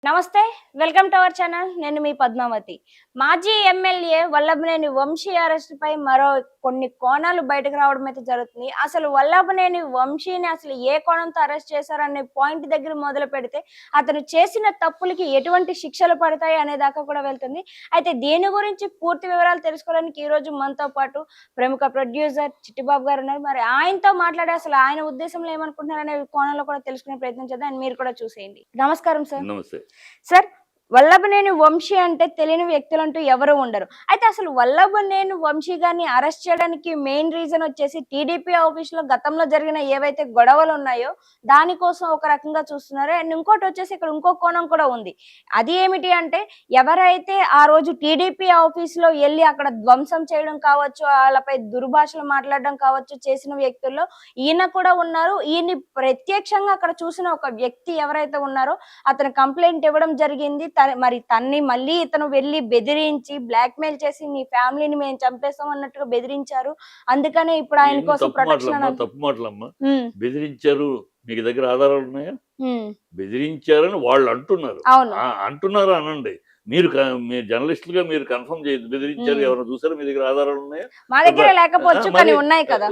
నమస్తే. Welcome to our channel. నేను మీ పద్మావతి. మాజీ ఎమ్మెల్యే వల్లభనేని వంశీ అరెస్ట్‌పై మరో కొన్ని కోణాలు బయటకు రావడం అయితే జరుగుతుంది. అసలు వల్లభనేని వంశీని అసలు ఏ కోణంతో అరెస్ట్ చేశారనే పాయింట్ దగ్గర మొదలుపెడితే, అతను చేసిన తప్పులకి ఎటువంటి శిక్షలు పడతాయి అనే దాకా కూడా వెళ్తుంది. అయితే దీని గురించి పూర్తి వివరాలు తెలుసుకోవడానికి ఈరోజు మనతో పాటు ప్రముఖ ప్రొడ్యూసర్ చిట్టిబాబు గారు ఉన్నారు. మరి ఆయనతో మాట్లాడి అసలు ఆయన ఉద్దేశంలో ఏమనుకుంటున్నారనే కోణంలో కూడా తెలుసుకునే ప్రయత్నం చేద్దాం. అండ్ మీరు కూడా చూసేయండి. నమస్కారం సార్. నమస్తే. సార్, వల్లభనేని వంశీ అంటే తెలియని వ్యక్తులంటూ ఎవరు ఉండరు. అయితే అసలు వల్లభనేని వంశీ గారిని అరెస్ట్ చేయడానికి మెయిన్ రీజన్ వచ్చేసి టీడీపీ ఆఫీస్‌లో గతంలో జరిగిన ఏవైతే గొడవలు ఉన్నాయో దానికోసం ఒక రకంగా చూస్తున్నారు. అండ్ ఇంకోటి వచ్చేసి ఇక్కడ ఇంకో కోణం కూడా ఉంది. అది ఏమిటి అంటే ఎవరైతే ఆ రోజు టీడీపీ ఆఫీస్‌లో ఎళ్లి అక్కడ ధ్వంసం చేయడం కావచ్చు, ఆళ్ళపై దుర్భాషలు మాట్లాడడం కావచ్చు చేసిన వ్యక్తుల్లో ఈయన కూడా ఉన్నారు. ఈయన్ని ప్రత్యక్షంగా అక్కడ చూసిన ఒక వ్యక్తి ఎవరైతే ఉన్నారో అతను కంప్లెయింట్ ఇవ్వడం జరిగింది. మరి తన్ని మళ్ళీ ఇతను వెళ్లి బెదిరించి బ్లాక్‌మెయిల్ చేసి నీ ఫ్యామిలీని మేము చంపేస్తాం అన్నట్టుగా బెదిరించారు. అందుకనే ఇప్పుడు ఆయన కోసం ప్రొటెక్షన్ తప్పు మాటలమ్మా. హ్మ్. బెదిరించారు. మీకు దగ్గర ఆధారాలు ఉన్నాయా? హ్మ్. బెదిరించారని వాళ్ళు అంటున్నారు. అవును. అంటున్నారు అనండి. మీరు మీరు జర్నలిస్టులుగా మీరు కన్ఫర్మ్ చేయొద్దు. బెదిరించారు ఎవరైనా చూసారా? మీ దగ్గర ఆధారాలు ఉన్నాయా? మా దగ్గర లేకపోవచ్చు కానీ ఉన్నాయి కదా.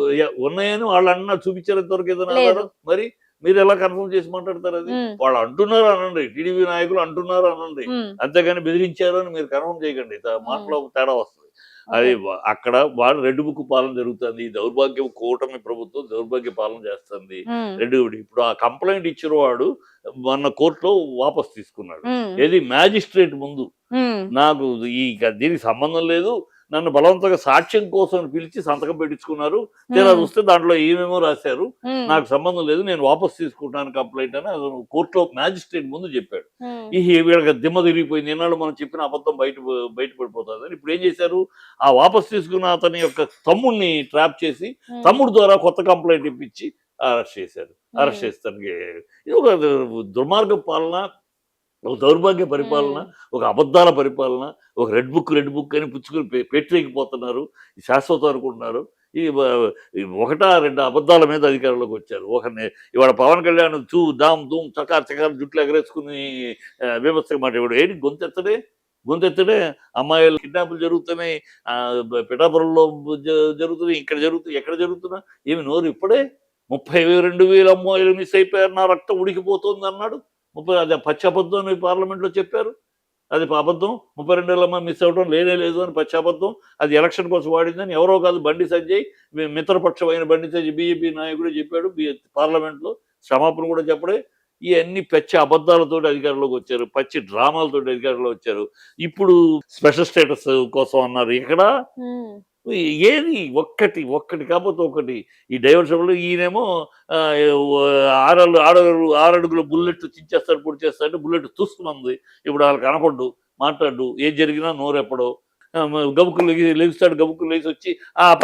ఉన్నాయని వాళ్ళు అన్నారు. చూపించారు ఇంతవరకు ఏదైనా ఆధారం? మరి మీరు ఎలా కన్ఫర్మ్ చేసి మాట్లాడతారు? అది వాళ్ళు అంటున్నారు అనండి. టీడీపీ నాయకులు అంటున్నారు అనండి. అంతేగాని బెదిరించారు అని మీరు కన్ఫర్మ్ చేయకండి. మాటలో తేడా వస్తుంది. అది అక్కడ వాళ్ళు రెడ్ బుక్ పాలన జరుగుతుంది. దౌర్భాగ్య కూటమి ప్రభుత్వం దౌర్భాగ్య పాలన చేస్తుంది. ఇప్పుడు ఆ కంప్లైంట్ ఇచ్చిన వాడు మొన్న కోర్టులో వాపస్ తీసుకున్నాడు. ఏది మ్యాజిస్ట్రేట్ ముందు నాకు దీనికి సంబంధం లేదు, నన్ను బలవంతంగా సాక్ష్యం కోసం పిలిచి సంతకం పెట్టించుకున్నారు, తీరా చూస్తే దాంట్లో ఏమేమో రాశారు, నాకు సంబంధం లేదు, నేను వాపస్ తీసుకుంటాను కంప్లైంట్ అని అతను కోర్టులో మ్యాజిస్ట్రేట్ ముందు చెప్పాడు. వీళ్ళకి దిమ్మ తిరిగిపోయింది. ఎన్నాళ్ళు మనం చెప్పిన అబద్ధం బయటపడిపోతుంది. ఇప్పుడు ఏం చేశారు? ఆ వాపస్ తీసుకున్న అతని యొక్క తమ్ముడిని ట్రాప్ చేసి తమ్ముడు ద్వారా కొత్త కంప్లైంట్ ఇప్పించి అరెస్ట్ చేశారు. అరెస్ట్ చేస్తానికి ఇది ఒక దుర్మార్గ పాలన, ఒక దౌర్భాగ్య పరిపాలన, ఒక అబద్ధాల పరిపాలన, ఒక రెడ్ బుక్ అని పుచ్చుకుని పెట్టలేకపోతున్నారు. శాశ్వతం అనుకుంటున్నారు. ఈ ఒకటా రెండు అబద్ధాల మీద అధికారంలోకి వచ్చారు. ఇవాళ పవన్ కళ్యాణ్ దామ్ దూమ్ చకార్ జుట్లు ఎగరేసుకుని విమర్శగా మాట్లాడాడు. ఏంటి గొంతెత్తడే అమ్మాయిలు కిడ్నాపులు జరుగుతున్నాయి, పిఠాపురంలో జరుగుతున్నాయి, ఇక్కడ జరుగుతున్నాయి, ఎక్కడ జరుగుతున్నా ఏమి నోరు ఇప్పుడే 32,000 అమ్మాయిలు మిస్ అయిపోయారు, నా రక్తం ఉడికిపోతుంది అన్నాడు. అది పచ్చి అబద్ధం అని పార్లమెంట్లో చెప్పారు. అది అబద్ధం. 32,000 మంది మిస్ అవ్వడం లేనే లేదు అని పచ్చి అబద్ధం. అది ఎలక్షన్ కోసం వాడిందని ఎవరో కాదు, బండి సంజయ్, మిత్రపక్షమైన బండి సంజయ్ బీజేపీ నాయకుడే చెప్పాడు. పార్లమెంట్లో క్షమాపణ కూడా చెప్పడే. ఇవన్నీ పచ్చి అబద్ధాలతోటి అధికారంలోకి వచ్చారు, పచ్చి డ్రామాలతోటి అధికారంలో వచ్చారు. ఇప్పుడు స్పెషల్ స్టేటస్ కోసం అన్నారు. ఇక్కడ ఏది ఒక్కటి కాకపోతే ఒకటి ఈ డైవర్షన్లో ఈయనేమో ఆరడుగుల బుల్లెట్ చించేస్తాడు, పొడి చేస్తాడు, బుల్లెట్ చూసుకున్నది. ఇప్పుడు వాళ్ళకి కనపడ్డు, మాట్లాడు, ఏం జరిగినా నోరెప్పడో గబుక్కులు లెగుస్తాడు. గబుక్కులు లేచి వచ్చి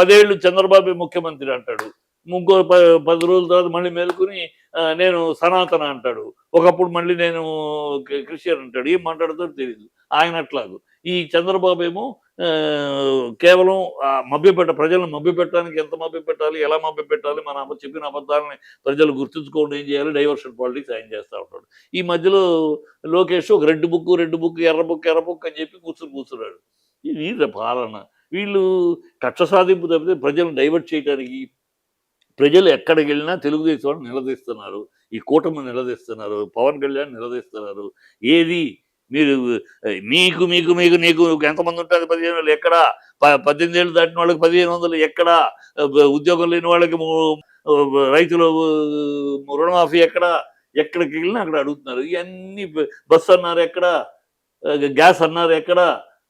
10 ఏళ్ళు చంద్రబాబు ముఖ్యమంత్రి అంటాడు. 10 రోజుల తర్వాత మళ్ళీ మేలుకుని నేను సనాతన అంటాడు. ఒకప్పుడు మళ్ళీ నేను క్రిస్టియన్ అంటాడు. ఏం మాట్లాడుతాడో తెలియదు. ఆయన అట్లాగు ఈ చంద్రబాబు ఏమో కేవలం ప్రజలను మభ్యపెట్టడానికి ఎంత మభ్యపెట్టాలి, ఎలా మభ్యపెట్టాలి, మన చెప్పిన అబద్ధాలని ప్రజలు గుర్తుంచుకోండి, ఏం చేయాలి, డైవర్షన్ పాలిటిక్స్ ఆయన చేస్తూ ఉంటాడు. ఈ మధ్యలో లోకేష్ ఒక రెడ్ బుక్ ఎర్ర బుక్ అని చెప్పి కూర్చున్నాడు. ఇది పాలన. వీళ్ళు కక్ష సాధింపు తప్పితే ప్రజలను డైవర్ట్ చేయడానికి ప్రజలు ఎక్కడికి వెళ్ళినా తెలుగుదేశం వాళ్ళు నిలదీస్తున్నారు, ఈ కూటమి నిలదీస్తున్నారు, పవన్ కళ్యాణ్ నిలదీస్తున్నారు. ఏది మీరు మీకు మీకు మీకు నీకు ఎంతమంది ఉంటుంది? 15,000 ఎక్కడా? 18 ఏళ్ళు దాటిన వాళ్ళకి 1,500 ఎక్కడా? ఉద్యోగం లేని వాళ్ళకి రైతులు రుణమాఫీ ఎక్కడా? ఎక్కడికి వెళ్ళినా అక్కడ అడుగుతున్నారు. ఇవన్నీ బస్సు అన్నారు ఎక్కడా? గ్యాస్ అన్నారు ఎక్కడా?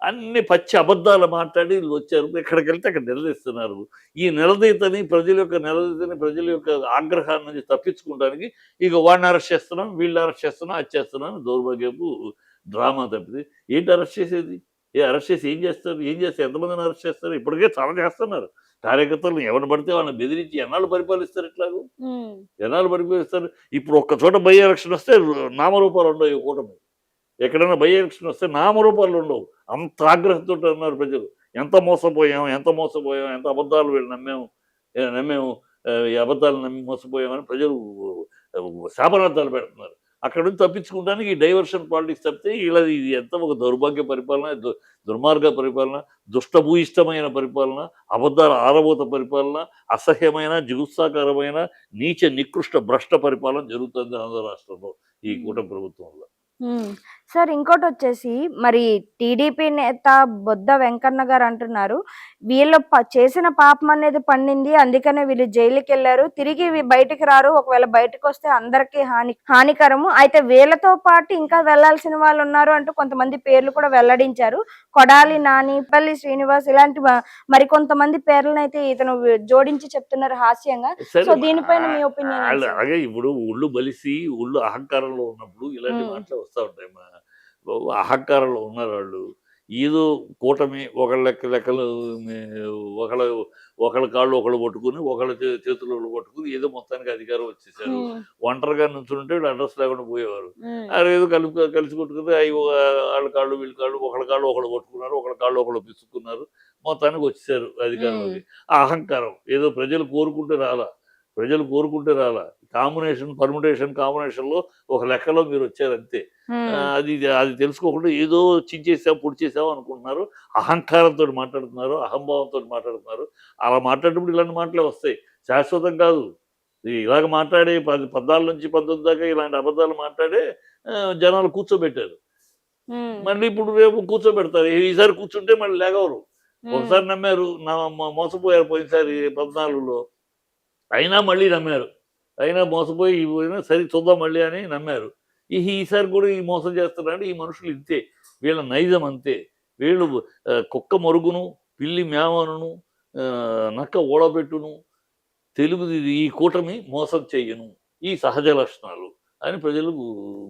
అన్ని పచ్చి అబద్ధాలు మాట్లాడి వచ్చారు. ఎక్కడికి వెళ్తే అక్కడ నిలదీస్తున్నారు. ఈ నిలదీతని ప్రజల యొక్క ఆగ్రహాన్ని నుంచి తప్పించుకోవడానికి ఇక వాడిని అరెస్ట్ చేస్తున్నాం, వీళ్ళు అరెస్ట్ చేస్తున్నాం, అది చేస్తున్నాం దౌర్భాగ్యపు డ్రామా తప్పితే ఏంటి అరెస్ట్ చేసేది? అరెస్ట్ చేసి ఏం చేస్తారు? ఎంతమందిని అరెస్ట్ చేస్తారు? ఇప్పటికే చాలా చేస్తున్నారు. కార్యకర్తలను ఎవరు పడితే వాళ్ళని బెదిరించి ఎన్నాళ్ళు పరిపాలిస్తారు? ఇట్లాగూ ఎన్నాళ్ళు పరిపాలిస్తారు? ఇప్పుడు ఒక్క చోట బై ఎలక్షన్ వస్తే నామరూపాలు ఉండవు. ఈ కూటమి ఎక్కడైనా బై ఎలక్షన్ వస్తే నామరూపాలు ఉండవు. అంత ఆగ్రహంతో ఉన్నారు ప్రజలు. ఎంత మోసపోయాం, ఎంత అబద్ధాలు వీళ్ళు నమ్మేము, ఈ అబద్ధాలు నమ్మి మోసపోయామని ప్రజలు శాపనార్థాలు పెడుతున్నారు. అక్కడ నుంచి తప్పించుకోవడానికి ఈ డైవర్షన్ పాలిటిక్స్ తప్పితే ఇలా ఇది ఎంత ఒక దౌర్భాగ్య పరిపాలన, దుర్మార్గ పరిపాలన, దుష్టభూయిష్టమైన పరిపాలన, అబద్ధాల ఆరబోత పరిపాలన, అసహ్యమైన జిగుత్సాకరమైన నీచ నికృష్ట భ్రష్ట పరిపాలన జరుగుతుంది ఆంధ్ర రాష్ట్రంలో ఈ కూటమి ప్రభుత్వంలో. సార్ ఇంకోటి వచ్చేసి మరి టీడీపీ నేత బొద్ద వెంకన్న గారు అంటున్నారు వీళ్ళు చేసిన పాపం అనేది పండింది, అందుకనే వీళ్ళు జైలుకి వెళ్ళారు, తిరిగి బయటికి రారు, ఒకవేళ బయటకు వస్తే అందరికీ హానికరము, అయితే వీళ్ళతో పాటు ఇంకా వెళ్లాల్సిన వాళ్ళు ఉన్నారు అంటూ కొంతమంది పేర్లు కూడా వెల్లడించారు. కొడాలి నాని, పల్లి శ్రీనివాస్ ఇలాంటి మరి కొంతమంది పేర్లను అయితే ఇతను జోడించి చెప్తున్నారు హాస్యంగా. సో దీనిపైన మీ ఒపీనియన్? అలాగే ఇప్పుడు ఒళ్ళు బలిసి ఒళ్ళు అహంకారంలో ఉన్నప్పుడు ఇలాంటి మాటలు వస్తూ ఉంటాయి. అహంకారంలో ఉన్నారు వాళ్ళు. ఏదో కూటమి ఒకళ్ళ లెక్కలు ఒకళ్ళ కాళ్ళు ఒకళ్ళు పట్టుకుని ఒకళ్ళ చేతులు ఒకళ్ళు పట్టుకుని ఏదో మొత్తానికి అధికారం వచ్చేసారు. ఒంటరిగా నుంచుంటే వీళ్ళు అడ్రస్ లేకుండా పోయేవారు. ఏదో కలిసి కొట్టుకుని అవి వాళ్ళ కాళ్ళు వీళ్ళ కాళ్ళు ఒకళ్ళ కాళ్ళు ఒకళ్ళు పట్టుకున్నారు, ఒకళ్ళ కాళ్ళు ఒకళ్ళు పిసుకున్నారు, మొత్తానికి వచ్చేసారు అధికారంలోకి. ఆ అహంకారం ఏదో ప్రజలు కోరుకుంటే రాలా. పర్ముటేషన్ కాంబినేషన్ లో ఒక లెక్కలో మీరు వచ్చారు అంతే. అది తెలుసుకోకుండా ఏదో చించేసాం పొడిచేసాం అనుకుంటున్నారు. అహంకారంతో మాట్లాడుతున్నారు, అహంభావంతో మాట్లాడుతున్నారు. అలా మాట్లాడేటప్పుడు ఇలాంటి మాటలే వస్తాయి, శాశ్వతం కాదు. ఇలాగ మాట్లాడే 14 నుంచి 19 దాకా ఇలాంటి అబద్ధాలు మాట్లాడే జనాలు కూర్చోబెట్టారు. మళ్ళీ ఇప్పుడు రేపు కూర్చోబెడతారు. ఈసారి కూర్చుంటే మళ్ళీ లేగవరు. ఒకసారి నమ్మారు, మోసపోయారు పోయినసారి 14లో. అయినా మళ్ళీ నమ్మారు, అయినా మోసపోయి సరే చూద్దాం మళ్ళీ అని నమ్మారు. ఈసారి కూడా ఈ మోసం చేస్తున్నారంటే ఈ మనుషులు ఇంతే, వీళ్ళ నైజం అంతే. వీళ్ళు కుక్క మరుగును, పిల్లి మేమనును, నక్క ఓడబెట్టును, ఈ కూటమి మోసం చెయ్యను, ఈ సహజ లక్షణాలు అని ప్రజలు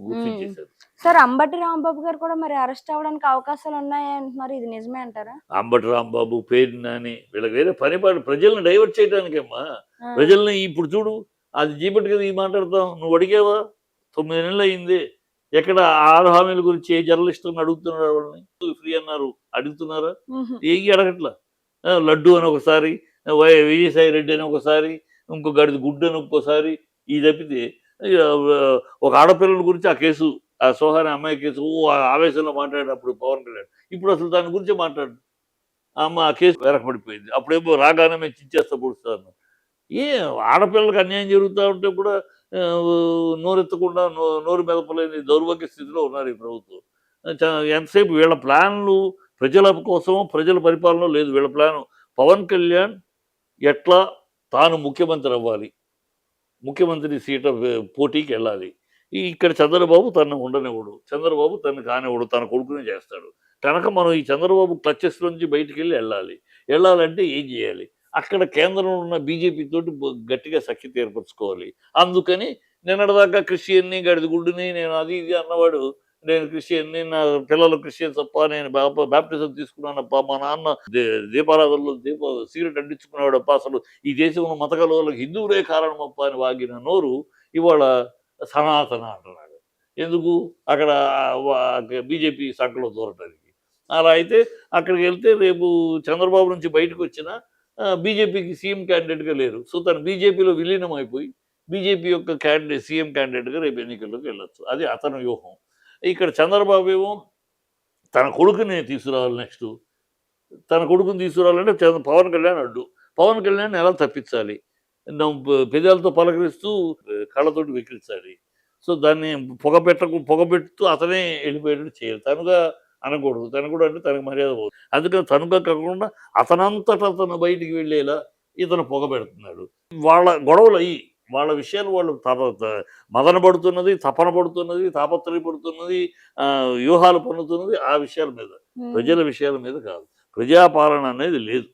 గుర్తించేశారు. సార్ అంబటి రాంబాబు గారు కూడా మరి అరెస్ట్ అవ్వడానికి అవకాశాలు ఉన్నాయి అంటున్నారు, ఇది నిజమే అంటారా? అంబటి రాంబాబు, పేరు నాని వీళ్ళకి వేరే పనిపాటు ప్రజల్ని డైవర్ట్ చేయడానికేమ్మా. ప్రజల్ని ఇప్పుడు చూడు, అది జీపటి కదా ఈ మాట్లాడతాం, నువ్వు అడిగావా? 9 నెలలు అయింది. ఎక్కడ 6 హామీల గురించి ఏ జర్నలిస్టులను అడుగుతున్నారు? వాళ్ళని ఫ్రీ అన్నారు, అడుగుతున్నారా? ఏం అడగట్లా. లడ్డు అని ఒకసారి, విజయసాయి రెడ్డి అని ఒకసారి, ఇంకో గడిది గుడ్డు అని ఇంకోసారి. ఇది తప్పితే ఒక ఆడపిల్లల గురించి ఆ కేసు, ఆ సోహాని అమ్మాయి కేసు ఆవేశంలో మాట్లాడినప్పుడు పవన్ కళ్యాణ్, ఇప్పుడు అసలు దాని గురించి మాట్లాడు. అమ్మ ఆ కేసు వెనకబడిపోయింది, అప్పుడేమో రాగానే మేము చించేస్తా పొడుస్తాను. ఆడపిల్లలకు అన్యాయం జరుగుతూ ఉంటే కూడా నోరెత్తకుండా నోరు మెదపలేని దౌర్భాగ్య స్థితిలో ఉన్నారు ఈ ప్రభుత్వం. ఎంతసేపు వీళ్ళ ప్లాన్లు ప్రజల కోసమో ప్రజల పరిపాలన లేదు. వీళ్ళ ప్లాను పవన్ కళ్యాణ్ ఎట్లా తాను ముఖ్యమంత్రి అవ్వాలి, ముఖ్యమంత్రి సీట్ పోటీకి వెళ్ళాలి. ఇక్కడ చంద్రబాబు తను ఉండనివ్వడు, చంద్రబాబు తను కానివ్వడు, తన కొడుకునే చేస్తాడు కనుక మనం ఈ చంద్రబాబు క్లచెస్ నుంచి బయటికి వెళ్ళాలంటే ఏం చేయాలి? అక్కడ కేంద్రంలో ఉన్న బీజేపీ తోటి గట్టిగా సఖ్యత ఏర్పరచుకోవాలి. అందుకని నిన్నటిదాకా క్రిస్టియన్ని, గడిదిగుడ్డుని, నేను అది ఇది అన్నవాడు, నేను క్రిస్టియన్ని, నా పిల్లలు క్రిస్టియన్స్ తప్ప, నేను బాప్టిజం తీసుకున్నానప్ప, మా నాన్న దీపారాధనలో సిగరెట్ అంటించుకునేవాడప్ప, అసలు ఈ దేశంలో మత కలవలకు హిందువులే కారణమప్ప అని వాగిన నోరు ఇవాళ సనాతన అంటున్నాడు. ఎందుకు? అక్కడ బీజేపీ సంఖలో దూరటానికి. అలా అయితే అక్కడికి వెళ్తే రేపు చంద్రబాబు నుంచి బయటకు వచ్చిన బీజేపీకి సీఎం క్యాండిడేట్గా లేరు. సో తను బీజేపీలో విలీనం అయిపోయి బీజేపీ యొక్క సీఎం క్యాండిడేట్గా రేపు ఎన్నికల్లోకి వెళ్ళొచ్చు. అది అతని వ్యూహం. ఇక్కడ చంద్రబాబు ఏమో తన కొడుకుని తీసుకురావాలి. నెక్స్ట్ తన కొడుకుని తీసుకురావాలంటే పవన్ కళ్యాణ్ అడ్డు. పవన్ కళ్యాణ్ ఎలా తప్పించాలి? పెదాలతో పలకరిస్తూ కళ్ళతోటి వెక్కిరించాలి. సో దాన్ని పొగబెడుతూ అతనే వెళ్ళిపోయేటట్టు చేయాలి. తనుగా అనకూడదు. తనకుడు అంటే తనకు మర్యాద పోదు. అందుకని తనుగా కాకుండా అతనంతటా అతను బయటికి వెళ్ళేలా ఇతను పొగబెడుతున్నాడు. వాళ్ళ గొడవలు అయ్యి, వాళ్ళ విషయాలు వాళ్ళు మదన పడుతున్నది, తపన పడుతున్నది, తాపత్రయపడుతున్నది, వ్యూహాలు పన్నుతున్నది ఆ విషయాల మీద, ప్రజల విషయాల మీద కాదు. ప్రజాపాలన అనేది లేదు.